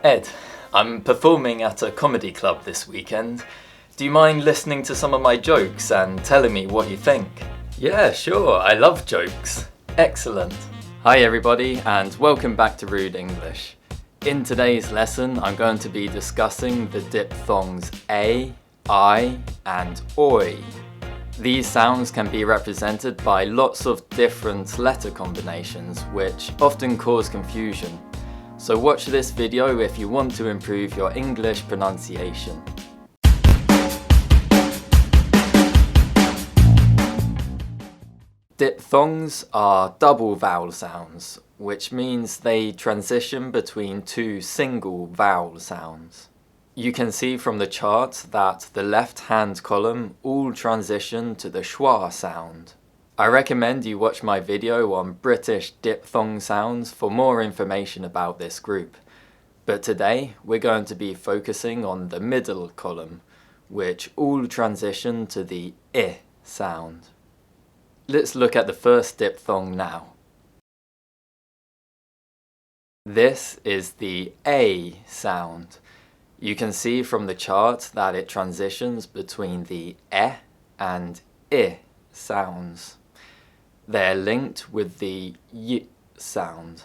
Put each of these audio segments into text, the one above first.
Ed, I'm performing at a comedy club this weekend. Do you mind listening to some of my jokes and telling me what you think? Yeah, sure, I love jokes. Excellent. Hi everybody, and welcome back to Rude English. In today's lesson, I'm going to be discussing the diphthongs A, I, and OI. These sounds can be represented by lots of different letter combinations, which often cause confusion. So watch this video if you want to improve your English pronunciation. Diphthongs are double vowel sounds, which means they transition between two single vowel sounds. You can see from the chart that the left-hand column all transition to the schwa sound. I recommend you watch my video on British diphthong sounds for more information about this group. But today we're going to be focusing on the middle column, which all transition to the I sound. Let's look at the first diphthong now. This is the A sound. You can see from the chart that it transitions between the E and I sounds. They're linked with the Y sound.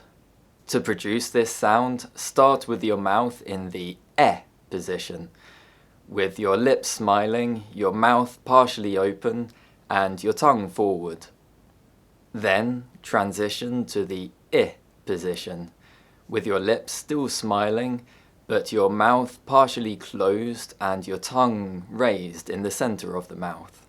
To produce this sound, start with your mouth in the E position, with your lips smiling, your mouth partially open, and your tongue forward. Then transition to the I position, with your lips still smiling, but your mouth partially closed and your tongue raised in the center of the mouth.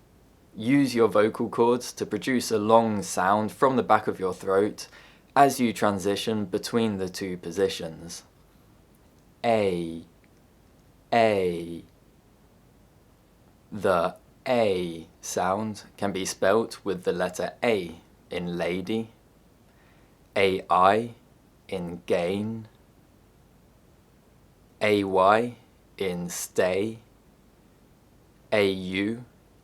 Use your vocal cords to produce a long sound from the back of your throat as you transition between the two positions. A. The A sound can be spelt with the letter A in lady, AI in gain, AY in stay, AU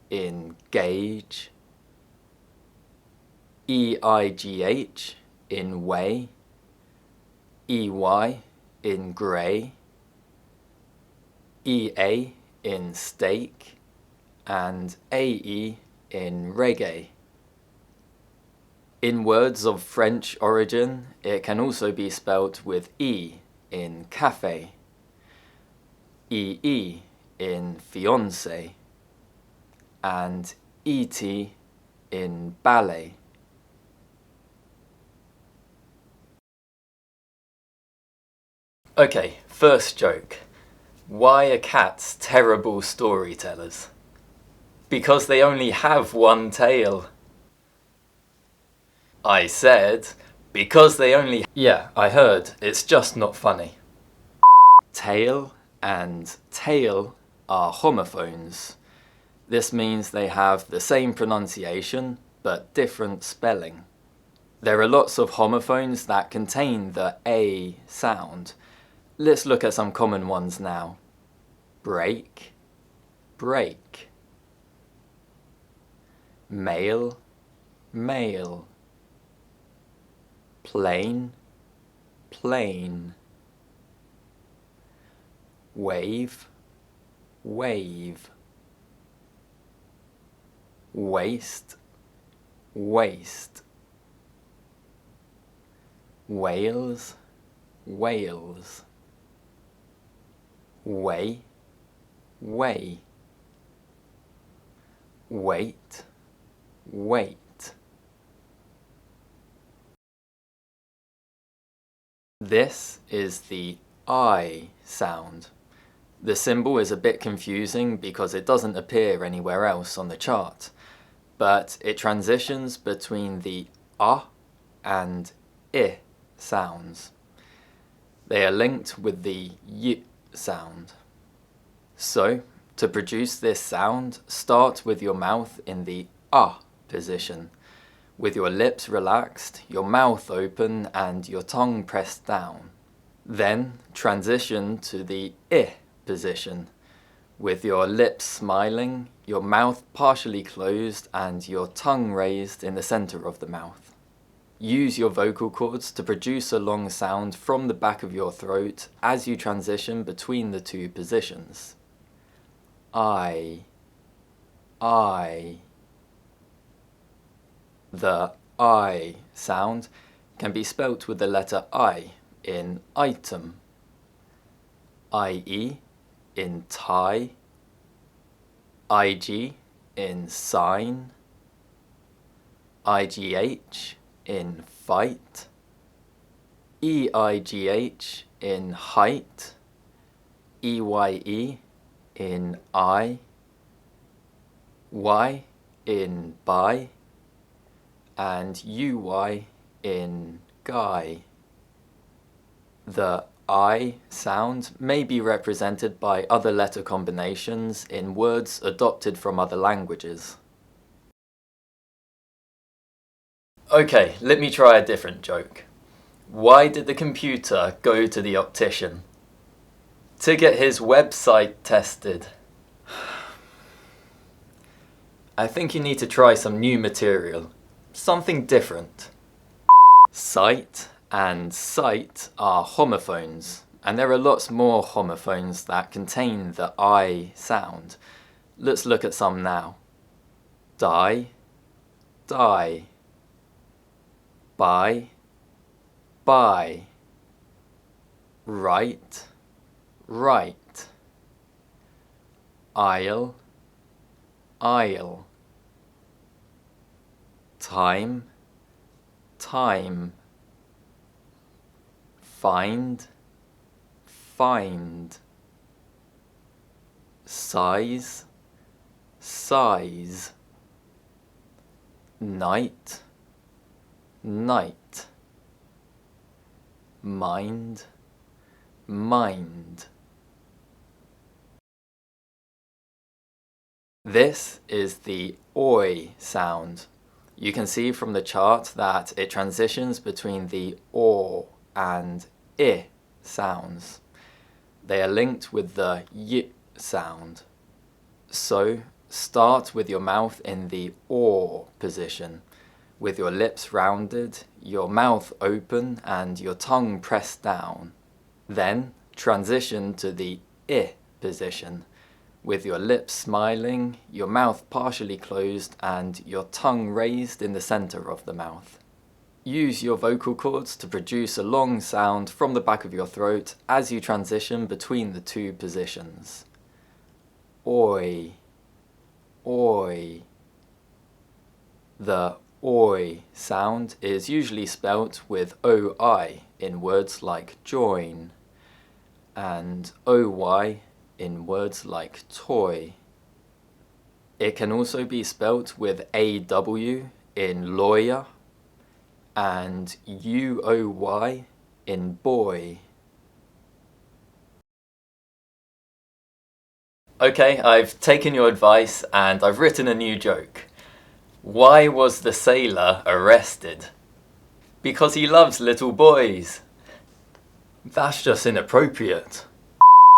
in gauge, EIGH in way, EY in grey, EA in steak, and AE in reggae. In words of French origin, it can also be spelt with E in café, EE in fiancé, and ET in ballet. Okay, first joke. Why are cats terrible storytellers? Because they only have one tail. I said, because they only... Yeah, I heard, it's just not funny. Tail and tail are homophones. This means they have the same pronunciation, but different spelling. There are lots of homophones that contain the A sound. Let's look at some common ones now. Break, break. Male, male. Plane, plane. Wave, wave. Waste, waste. Wales, whales. Way, way. Wait, wait. This is the I sound. The symbol is a bit confusing because it doesn't appear anywhere else on the chart, but it transitions between the A and I sounds. They are linked with the Y sound. So, to produce this sound, start with your mouth in the A position, with your lips relaxed, your mouth open, and your tongue pressed down. Then transition to the I position, with your lips smiling, your mouth partially closed, and your tongue raised in the center of the mouth. Use your vocal cords to produce a long sound from the back of your throat as you transition between the two positions. I. The I sound can be spelt with the letter I in item, IE in tie, IG in sign, IGH in fight, EIGH in height, EYE in eye, Y in by, and UY in guy. The I sound may be represented by other letter combinations in words adopted from other languages. Okay, let me try a different joke. Why did the computer go to the optician? To get his website tested. I think you need to try some new material. Something different. Sight and sight are homophones, and there are lots more homophones that contain the I sound. Let's look at some now. Die, die. Buy, buy. Right, right. Aisle, aisle. Time, time. Find, find. Size, size. Night, night. Mind, mind. This is the oi sound. You can see from the chart that it transitions between the or and I sounds. They are linked with the y sound. So start with your mouth in the or position, with your lips rounded, your mouth open and your tongue pressed down. Then transition to the I position, with your lips smiling, your mouth partially closed and your tongue raised in the center of the mouth. Use your vocal cords to produce a long sound from the back of your throat as you transition between the two positions. Oi, oi. The oi sound is usually spelt with OI in words like join, and OY in words like toy. It can also be spelt with AW in lawyer and UOY in boy. Okay, I've taken your advice and I've written a new joke. Why was the sailor arrested? Because he loves little boys. That's just inappropriate.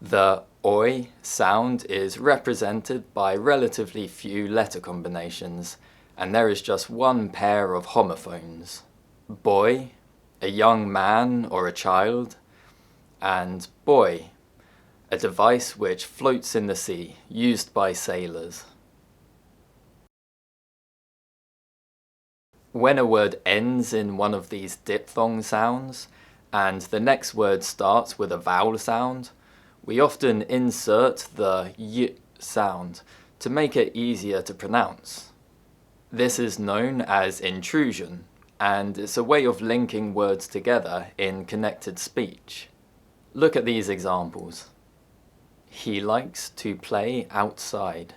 The oi sound is represented by relatively few letter combinations, and there is just one pair of homophones. Boy, a young man or a child, and buoy, a device which floats in the sea, used by sailors. When a word ends in one of these diphthong sounds, and the next word starts with a vowel sound, we often insert the y sound to make it easier to pronounce. This is known as intrusion, and it's a way of linking words together in connected speech. Look at these examples. He likes to play outside.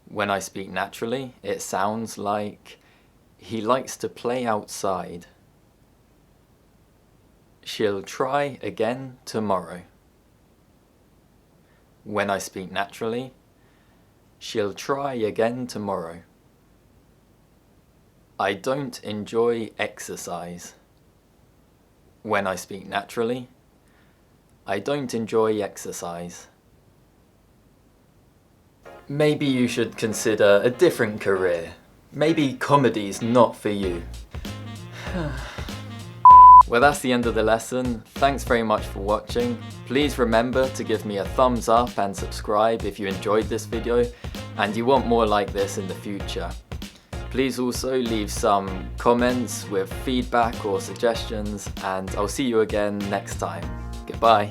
When I speak naturally, it sounds like he likes to play outside. She'll try again tomorrow. When I speak naturally, she'll try again tomorrow. I don't enjoy exercise. When I speak naturally, I don't enjoy exercise. Maybe you should consider a different career. Maybe comedy's not for you. Well, that's the end of the lesson. Thanks very much for watching. Please remember to give me a thumbs up and subscribe if you enjoyed this video and you want more like this in the future. Please also leave some comments with feedback or suggestions, and I'll see you again next time. Goodbye.